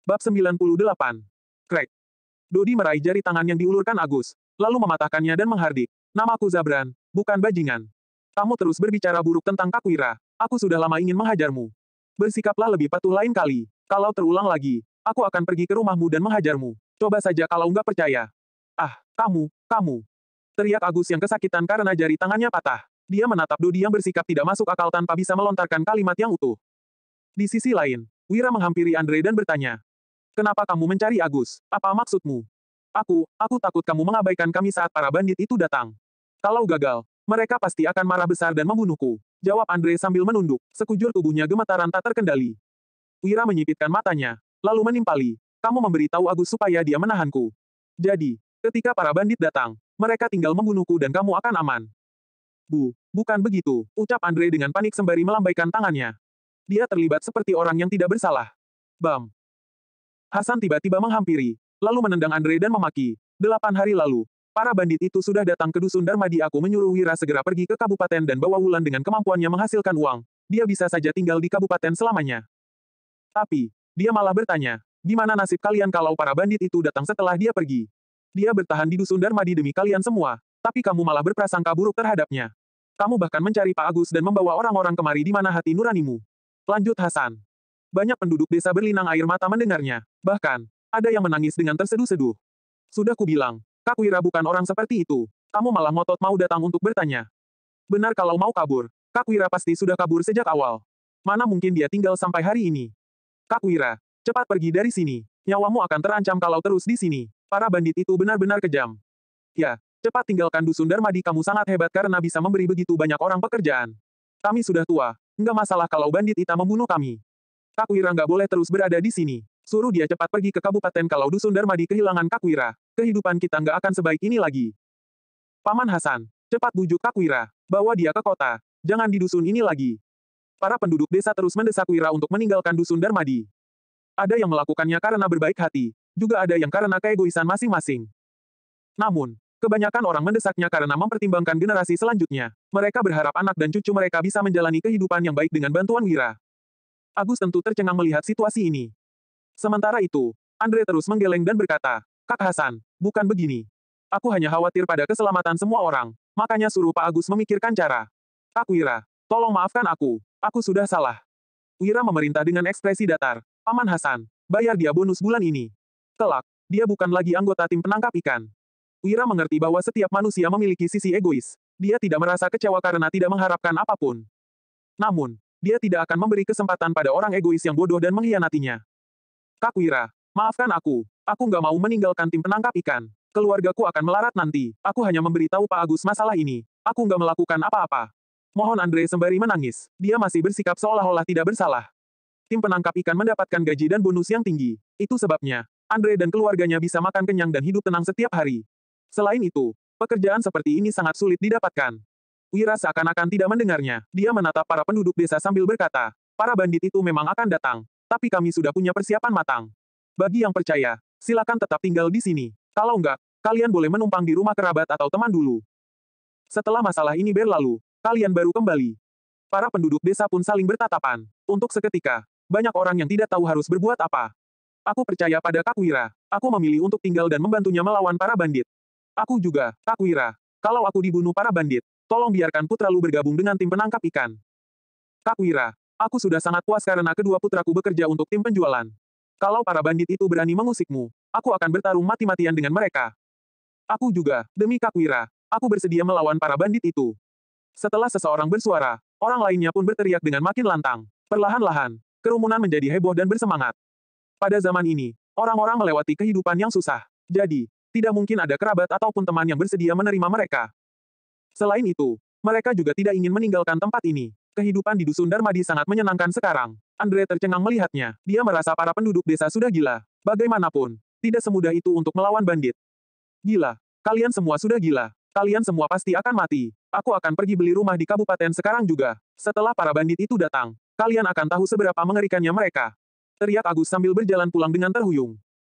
Bab 98. Crack. Dodi meraih jari tangan yang diulurkan Agus, lalu mematahkannya dan menghardik. Namaku Zabran, bukan bajingan. Kamu terus berbicara buruk tentang Kakwira. Aku sudah lama ingin menghajarmu. Bersikaplah lebih patuh lain kali. Kalau terulang lagi, aku akan pergi ke rumahmu dan menghajarmu. Coba saja kalau nggak percaya. Ah, kamu. Teriak Agus yang kesakitan karena jari tangannya patah. Dia menatap Dodi yang bersikap tidak masuk akal tanpa bisa melontarkan kalimat yang utuh. Di sisi lain, Wira menghampiri Andre dan bertanya, "Kenapa kamu mencari Agus? Apa maksudmu?" Aku takut kamu mengabaikan kami saat para bandit itu datang. Kalau gagal, mereka pasti akan marah besar dan membunuhku. Jawab Andre sambil menunduk. Sekujur tubuhnya gemetaran tak terkendali. Wira menyipitkan matanya, lalu menimpali. Kamu memberitahu Agus supaya dia menahanku. Jadi, ketika para bandit datang, mereka tinggal membunuhku dan kamu akan aman. Bukan begitu, ucap Andre dengan panik sembari melambaikan tangannya. Dia terlibat seperti orang yang tidak bersalah. Bam. Hasan tiba-tiba menghampiri, lalu menendang Andre dan memaki. 8 hari lalu, para bandit itu sudah datang ke Dusun Darmadi. Aku menyuruh Wira segera pergi ke kabupaten dan bawa Wulan dengan kemampuannya menghasilkan uang. Dia bisa saja tinggal di kabupaten selamanya. Tapi, dia malah bertanya, gimana nasib kalian kalau para bandit itu datang setelah dia pergi? Dia bertahan di Dusun Darmadi demi kalian semua, tapi kamu malah berprasangka buruk terhadapnya. Kamu bahkan mencari Pak Agus dan membawa orang-orang kemari di mana hati nuranimu. Lanjut Hasan. Banyak penduduk desa berlinang air mata mendengarnya. Bahkan, ada yang menangis dengan terseduh-seduh. Sudah kubilang, Kakwira bukan orang seperti itu. Kamu malah ngotot mau datang untuk bertanya. Benar kalau mau kabur, Kakwira pasti sudah kabur sejak awal. Mana mungkin dia tinggal sampai hari ini. Kakwira, cepat pergi dari sini. Nyawamu akan terancam kalau terus di sini. Para bandit itu benar-benar kejam. Ya, cepat tinggalkan Dusun Darmadi. Kamu sangat hebat karena bisa memberi begitu banyak orang pekerjaan. Kami sudah tua. Nggak masalah kalau bandit itu membunuh kami. Kakwira nggak boleh terus berada di sini. Suruh dia cepat pergi ke kabupaten. Kalau Dusun Darmadi kehilangan Kakwira, kehidupan kita nggak akan sebaik ini lagi. Paman Hasan, cepat bujuk Kakwira. Bawa dia ke kota. Jangan di dusun ini lagi. Para penduduk desa terus mendesak Wira untuk meninggalkan Dusun Darmadi. Ada yang melakukannya karena berbaik hati, juga ada yang karena keegoisan masing-masing. Namun, kebanyakan orang mendesaknya karena mempertimbangkan generasi selanjutnya. Mereka berharap anak dan cucu mereka bisa menjalani kehidupan yang baik dengan bantuan Wira. Agus tentu tercengang melihat situasi ini. Sementara itu, Andre terus menggeleng dan berkata, "Kak Hasan, bukan begini. Aku hanya khawatir pada keselamatan semua orang, makanya suruh Pak Agus memikirkan cara. Kak Wira, tolong maafkan aku. Aku sudah salah." Wira memerintah dengan ekspresi datar, "Paman Hasan, bayar dia bonus bulan ini." Kelak, dia bukan lagi anggota tim penangkap ikan. Wira mengerti bahwa setiap manusia memiliki sisi egois. Dia tidak merasa kecewa karena tidak mengharapkan apapun. Namun, dia tidak akan memberi kesempatan pada orang egois yang bodoh dan mengkhianatinya. "Kak Wira, maafkan aku. Aku nggak mau meninggalkan tim penangkap ikan. Keluargaku akan melarat nanti. Aku hanya memberitahu Pak Agus masalah ini. Aku nggak melakukan apa-apa." Mohon Andre sembari menangis. Dia masih bersikap seolah-olah tidak bersalah. Tim penangkap ikan mendapatkan gaji dan bonus yang tinggi. Itu sebabnya, Andre dan keluarganya bisa makan kenyang dan hidup tenang setiap hari. Selain itu, pekerjaan seperti ini sangat sulit didapatkan. Wira seakan-akan tidak mendengarnya. Dia menatap para penduduk desa sambil berkata, "Para bandit itu memang akan datang, tapi kami sudah punya persiapan matang. Bagi yang percaya, silakan tetap tinggal di sini. Kalau enggak, kalian boleh menumpang di rumah kerabat atau teman dulu. Setelah masalah ini berlalu, kalian baru kembali." Para penduduk desa pun saling bertatapan. Untuk seketika, banyak orang yang tidak tahu harus berbuat apa. "Aku percaya pada Kak Wira. Aku memilih untuk tinggal dan membantunya melawan para bandit." "Aku juga, Kak Wira. Kalau aku dibunuh para bandit, tolong biarkan putralu bergabung dengan tim penangkap ikan." "Kak Wira, aku sudah sangat puas karena kedua putraku bekerja untuk tim penjualan. Kalau para bandit itu berani mengusikmu, aku akan bertarung mati-matian dengan mereka." "Aku juga, demi Kak Wira, aku bersedia melawan para bandit itu." Setelah seseorang bersuara, orang lainnya pun berteriak dengan makin lantang. Perlahan-lahan, kerumunan menjadi heboh dan bersemangat. Pada zaman ini, orang-orang melewati kehidupan yang susah. Jadi, tidak mungkin ada kerabat ataupun teman yang bersedia menerima mereka. Selain itu, mereka juga tidak ingin meninggalkan tempat ini. Kehidupan di Dusun Darmadi sangat menyenangkan sekarang. Andre tercengang melihatnya. Dia merasa para penduduk desa sudah gila. Bagaimanapun, tidak semudah itu untuk melawan bandit. "Gila. Kalian semua sudah gila. Kalian semua pasti akan mati. Aku akan pergi beli rumah di kabupaten sekarang juga. Setelah para bandit itu datang, kalian akan tahu seberapa mengerikannya mereka." Teriak Agus sambil berjalan pulang dengan terhuyung.